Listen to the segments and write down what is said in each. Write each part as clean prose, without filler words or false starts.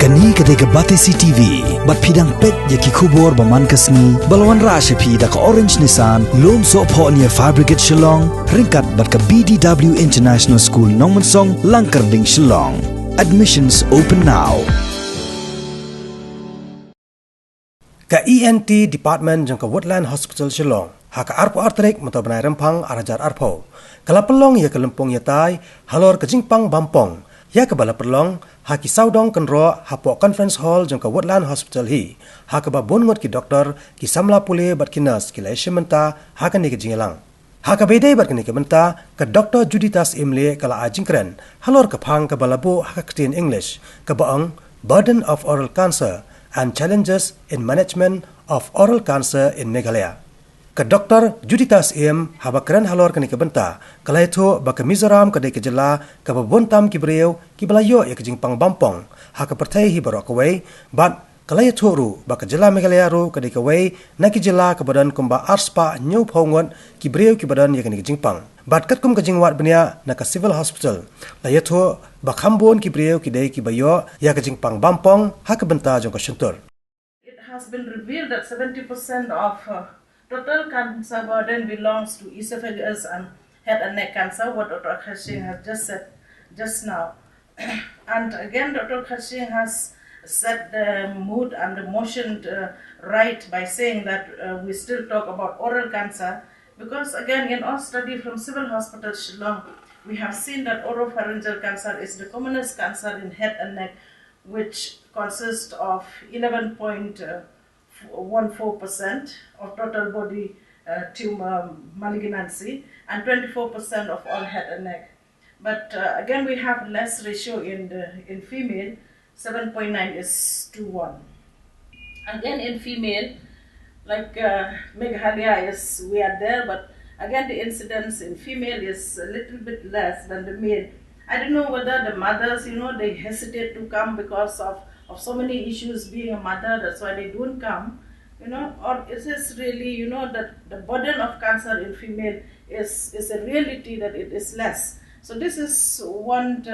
Kani kadega Batesi TV, bat pidang pet yaki kubor baman kasni, balwan rasha pi da ka Orange Nissan, lom so po niya Fire Brigade Shillong, ringkat bat ka BDW International School Nongmansong, Langkarding Shillong. Admissions open now. Ka ENT Department jang ka Woodland Hospital Shillong, haka arpo artrek mata benai rempang arajar arpo. Kala pelong ya kelempong ya tai, Halor ke Jingpang Bampong. Ya ke bala perlong, haki saudong kenro hapo conference hall jang ka Woodland Hospital hi. Haka ba bongot ki doktor, ki samla pule bat ki nurse, ki laisya menta, haka ni ke jingelang. Haka bedai bat ki menta, ka Dr. Juditas Imle kala ajingkren, Halor ke pang ka balabu haka ketin English, ka baang Burden of Oral Cancer and Challenges in Management of Oral Cancer in Meghalaya. Ka Dr. Juditas Im haba keren Halor kani ke benta, kala itu ba ke Mizoram ka deke jela ka babontam ki breu ki balayo ya ke Jingpang Bampong, haka pertai hi barok away, but kala itu ru ba ke jela Meghalaya ru ka deke away na ki jela ka badan kumba arspa nyu phongon ki breu ki badan ya kani ke Jingpang. Bat kat kum ka jingwat benya na ka civil hospital, la itu ba khambon ki breu ki dei ki bayo ya ke Jingpang Bampong haka benta jong ka shuntur. It has been revealed that 70% of total cancer burden belongs to esophagus and head and neck cancer, what Dr. Khashing has just said just now. And again, Dr. Khashing has set the mood and the motion right by saying that we still talk about oral cancer, because again, in our study from Civil Hospital Shillong, we have seen that oropharyngeal cancer is the commonest cancer in head and neck, which consists of 11.14% of total body tumor malignancy and 24% of all head and neck. But again, we have less ratio in female, 7.9 is to 1. Again, in female, like Meghalaya we are there, but again the incidence in female is a little bit less than the male. I don't know whether the mothers, they hesitate to come because of so many issues being a mother, that's why they don't come, or is this really, that the burden of cancer in female is a reality that it is less. So this is one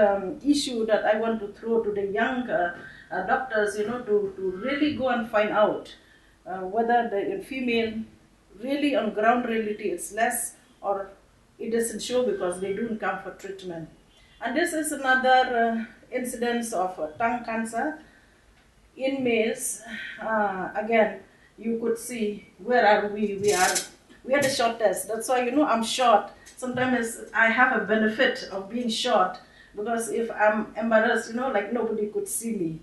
issue that I want to throw to the young doctors, to really go and find out whether the in female really on ground reality it's less or it doesn't show because they don't come for treatment. And this is another incidence of tongue cancer in males. Again, you could see where are we? We are the shortest. That's why I'm short. Sometimes I have a benefit of being short because if I'm embarrassed, like nobody could see me.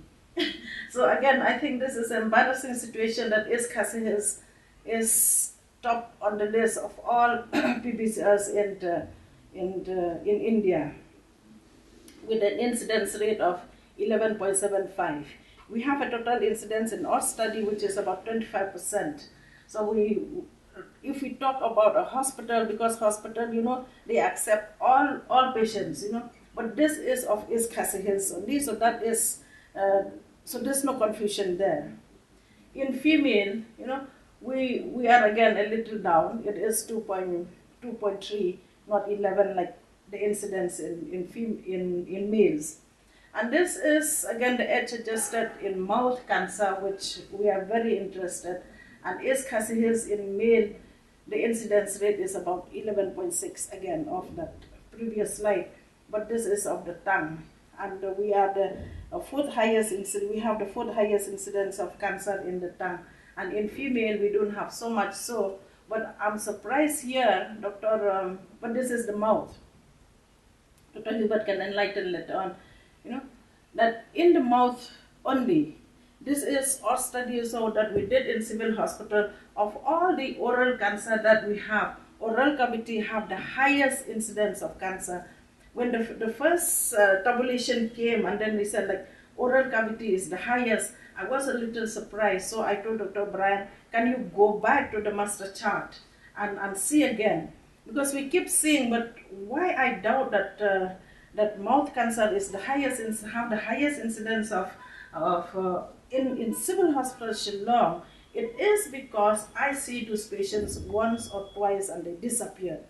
So again, I think this is an embarrassing situation that is top on the list of all PBCs in India, with an incidence rate of 11.75. We have a total incidence in our study which is about 25%. So if we talk about a hospital, because hospital, they accept all patients, but this is of East Khasi Hills only, so that is, so there's no confusion there. In female, we are again a little down. It is 2.3, not 11 like the incidence in males. And this is again the age adjusted in mouth cancer, which we are very interested. And East Khasi Hills in male, the incidence rate is about 11.6 again of that previous slide, but this is of the tongue. And we are the fourth highest incidence. We have the fourth highest incidence of cancer in the tongue. And in female, we don't have so much so. But I'm surprised here, Doctor. But this is the mouth. Dr. Hubert can enlighten later on. That in the mouth only. This is our study so that we did in civil hospital of all the oral cancer that we have. Oral cavity have the highest incidence of cancer. When the first tabulation came and then we said like oral cavity is the highest, I was a little surprised. So I told Dr. Brian, can you go back to the master chart and see again? Because we keep seeing, but why I doubt that that mouth cancer is the highest, have the highest incidence of in civil hospital Shillong, it is because I see those patients once or twice and they disappear.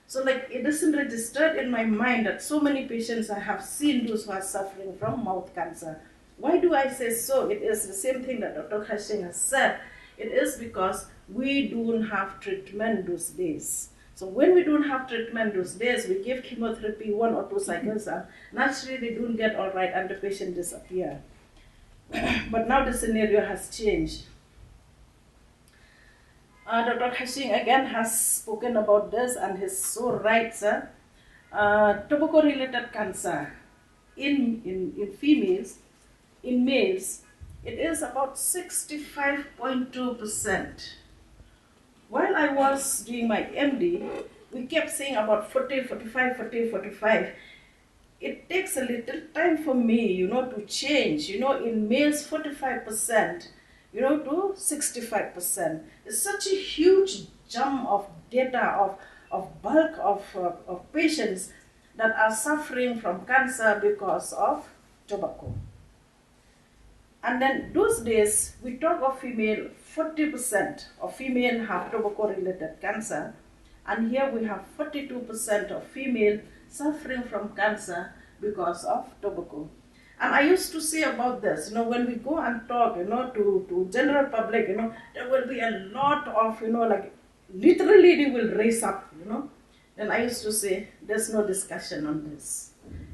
So like it isn't registered in my mind that so many patients I have seen those who are suffering from mouth cancer. Why do I say so? It is the same thing that Dr. Hashing has said. It is because we don't have treatment those days. So when we don't have treatment those days, we give chemotherapy 1 or 2 cycles, and naturally they don't get all right and the patient disappear. But now the scenario has changed. Dr. Hashing again has spoken about this, and he's so right, sir. Tobacco-related cancer in females, in males, it is about 65.2%. While I was doing my MD, we kept saying about 40, 45, 40, 45. It takes a little time for me, to change, in males 45%, to 65%. It's such a huge jump of data, of bulk of patients that are suffering from cancer because of tobacco. And then those days, we talk of female, 40% of female have tobacco-related cancer. And here we have 42% of female suffering from cancer because of tobacco. And I used to say about this, when we go and talk, to general public, there will be a lot of, literally they will raise up, Then I used to say, there's no discussion on this.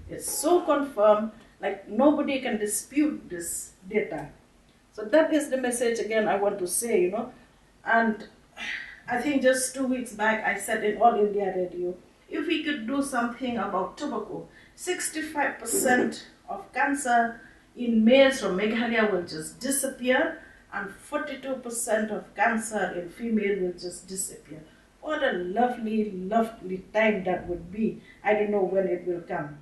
It's so confirmed, like nobody can dispute this data. So that is the message again I want to say, And I think just 2 weeks back I said in All India Radio, if we could do something about tobacco, 65% of cancer in males from Meghalaya will just disappear, and 42% of cancer in female will just disappear. What a lovely, lovely time that would be. I don't know when it will come.